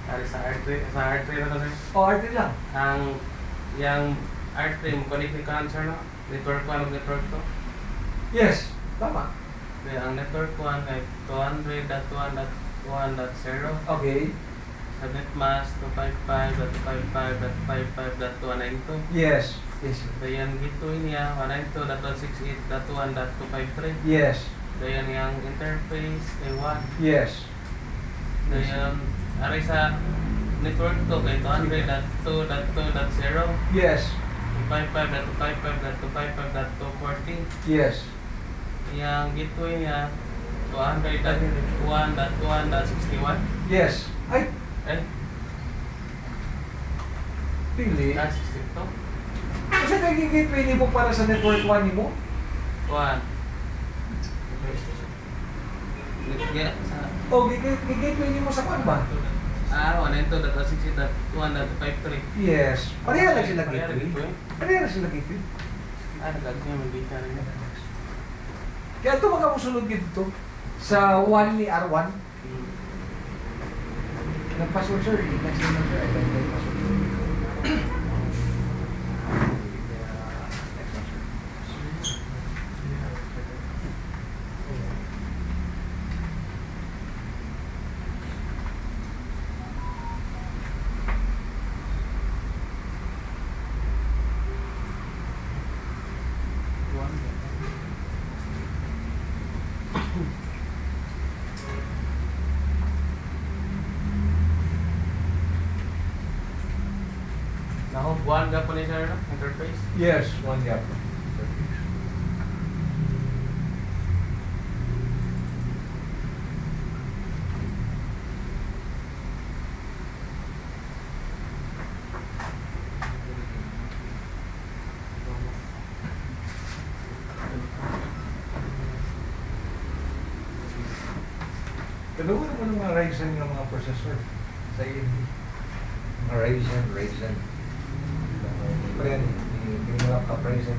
Ari sa R3 na kasi. O, R3 lang. Yung R3 mo connect ni cancer no? Network 1 of network 2. Yes, tama. Kaya ang network 1 ay 200.1.1.0. Okay. Sa netmask 255.255.55.192. Yes. Yes. Dayan gateway niya 192.168.1.253. Yes. Dayan yung interface ay 1. Yes. Dayan ari sa network 2 kay 200.2.2.0. Yes. 255.255.255.240. Yes. Yung gateway niya 200.1.1.61. Yes. Ay, Eh, pili. 62. Kasi naging gateway ni mo para sa network 1 ni mo? 1. Yeah, sa O, gateway ni mo sa kwan ba? 192.60.1.53. Yes. Pareha lang sila Pareha lang gateway. gateway. Pareha lang sila gateway. Nagagawin niya mag-gate rin niya. Kaya ito magkamusunod dito sa 1 ni R1. Nag-password sir. Next time sir. I don't know password. Now, 1 ka po ni sir, no? Interface. Yes, 1 gap. Dalawa naman ng mga Ryzen ng mga processor sa AMD. Mga Ryzen. Pero yan, hindi mo lang ka-Ryzen.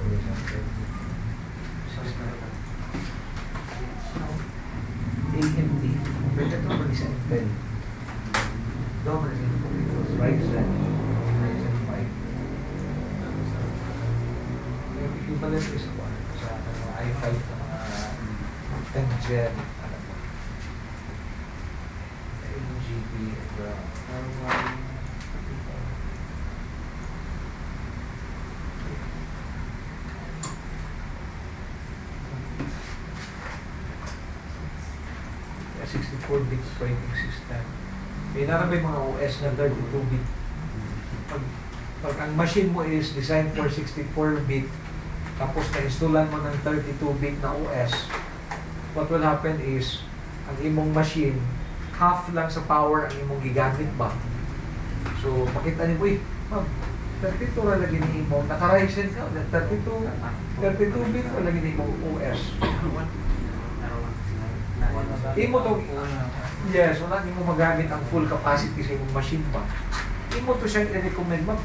AMD. Pwede ito mag isa Intel. Double Ryzen 5. Yung equivalent is sa mga i5 na mga 10 Gen. GB and R1. 64-bit operating system. May naramay mga OS na 32-bit. Pag ang machine mo is designed for 64-bit, tapos na-installan mo ng 32-bit na OS, what will happen is, ang imong machine, half lang sa power ang imong gigamit ba. So, makita niyo, ma'am, 32 ra lagi ni imong, naka-Ryzen ka, 32-bit ra lagi ni imong OS. Imo to, yes, wala nimo magamit ang full capacity sa imong machine ba. Imo to siyang i-recommend, ma'am.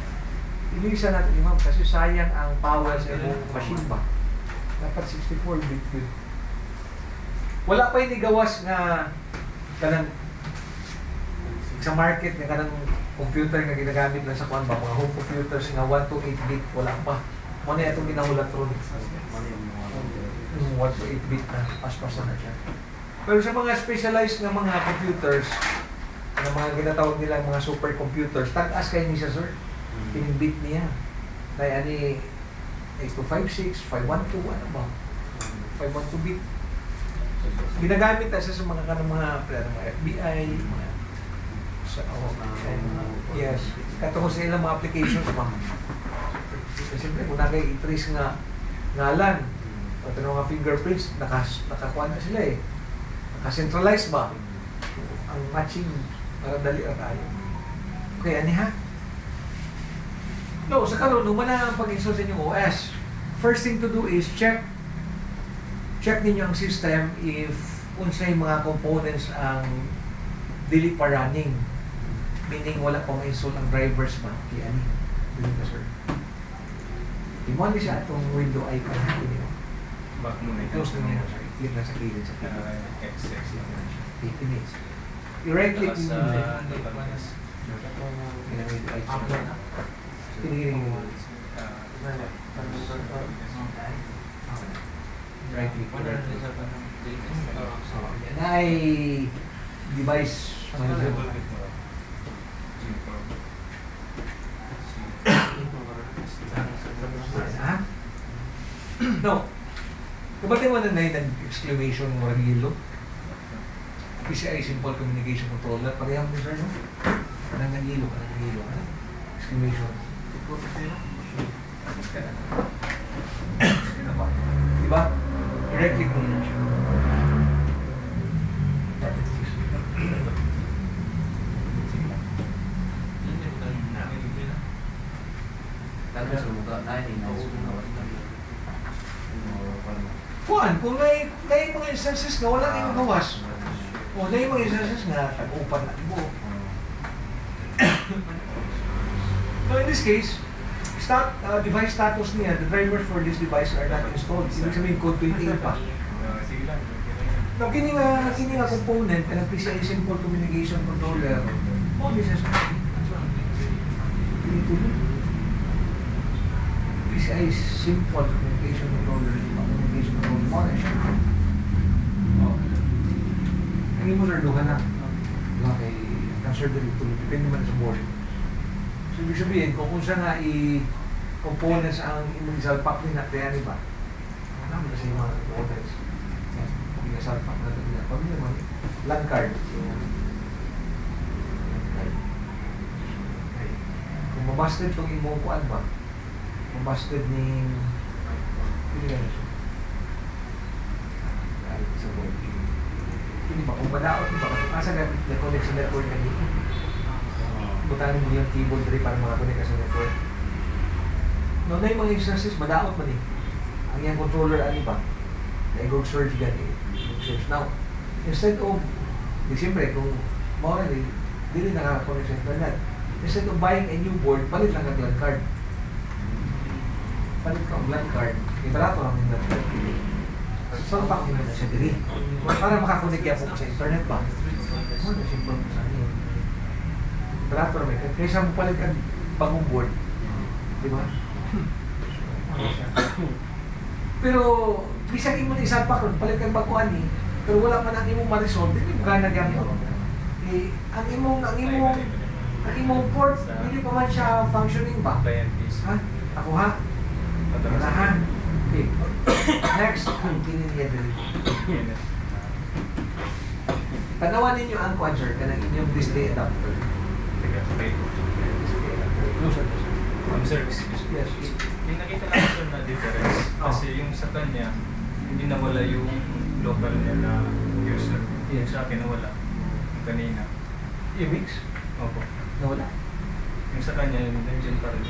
Ilisan natin ni ma'am kasi sayang ang power sa imong machine ba. Dapat 64-bit yun. Wala pa yung gawas nga kanang sa market nga kanang computer nga ginagamit lang sa kuan ba, mga home computers nga 1 to 8 bit, wala pa. Muna itong ginahulat ron. 1 to 8 bit na, pas-pas na siya. Pero sa mga specialized na mga computers, na mga ginatawag nilang mga supercomputers, tag-as kayo ni siya, sir. Pinibit niya. Kaya ani 8256, 512, ano ba? 512 bit. Ginagamit na siya sa mga kanang mga FBI, mga yes. Katungkol sa ilang mga applications, ma'am. Siyempre, kung nakay i-trace nga ngalan, pati mga fingerprints, nakakuha na sila eh. Naka-centralize ba? Ang matching, para dali ang tayo. Okay, ani ha? No, sa karoon, nung na ang pag-install sa inyong OS, first thing to do is check ninyo ang system if unsay mga components ang dili pa running. Meaning wala pang install ang drivers ba? Kaya ani? Dili ka, sir. Timon siya itong window icon natin yun. Back muna Close na niya, sir. Click na sa kilid sa kilid. XX lang na siya. 8 minutes. I-right click Tapos ninyo. Kinikinig mo. Right click. Yan ay device manager. Ha? No. Kapatid mo na nag-exclamation mo rin yelo? PCI Simple Communication Controller. Parehang mo sir, no? Kanang nag-yelo, kanang nag-yelo. Exclamation. Diba? Direct click mo yun siya. Kuan, kung may mga instances na wala kayong gawas. O, may mga instances na tag-upan na mo. So in this case, device status niya, the drivers for this device are not installed. Ibig sabihin, code 28 pa. Now, kini nga component, ang PCI Simple Communication Controller, all this is PCI Simple Communication Controller, Communication Controller Monitor. Ang imo sir, duha na. Duha kay cancer dito, depende man sa board. So, ibig sabihin, kung siya nga i-components ang imong salpak ni natin, ba? Ano mo kasi yung mga components? Yung salpak na ito niya. Pamilya mo, LAN card. Kung mabasted itong imong kuan ba? Mabasted ni... Pili ka na siya. Kahit sa board. Pili ba? Kung madaot ba? Asa na-connect sa network na dito? Butanin mo yung keyboard rin para makakunik ka sa network. No, na yung mga instances, madaot man eh. Ang yung controller, ano ba? Na-go search gani. Search. Now, instead of, di siyempre, kung mawala rin, di rin nakakakunik sa internet. Instead of buying a new board, palit lang ang LAN card. Palit ka ang LAN card, ibarato lang yung LAN card. So, pack nyo na siya diri. Para makakunik yan po sa internet ba? Ano na simple sa inyo? Barato naman. Kaysa mo palit ang bagong board. Di ba? Pero, bisag mo na isang pack ron, palit ang baguan eh. Pero wala pa na imong ma-resolve, hindi mo gana gamit. Eh, ang imong port, hindi pa man siya functioning ba? Ha? Ako ha? Wala ha? Okay. Next, kinin niya dali. Tanawan ninyo ang quad sir, kanang inyong display adapter. Sir, excuse me. Yes. May nakita lang sir na difference. Kasi yung sa kanya, hindi nawala yung local niya na user. Yung sa akin nawala. Yung kanina. Yung mix? Opo. Nawala? Yung sa kanya, nandiyan pa rin.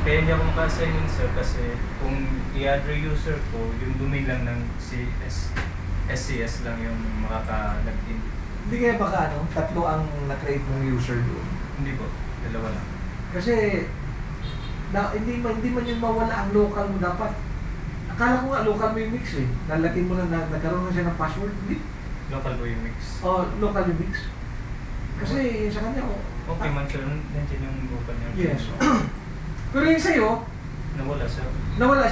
Kaya hindi ako maka-assign yun sir kasi kung i-add user ko, yung domain lang ng SCS lang yung makaka-login. Hindi kaya baka tatlo ang na-create ng user doon. Hindi po, dalawa lang. Kasi hindi man yung mawala ang local mo dapat. Akala ko nga local mo yung mix eh. Nalakin mo na nagkaroon na siya ng password. Hindi. Local po yung mix. Oh, local yung mix. Kasi sa kanya Okay man sir, nandiyan yung local niya. Yes. Pero yung sa'yo, Nawala sir. nawala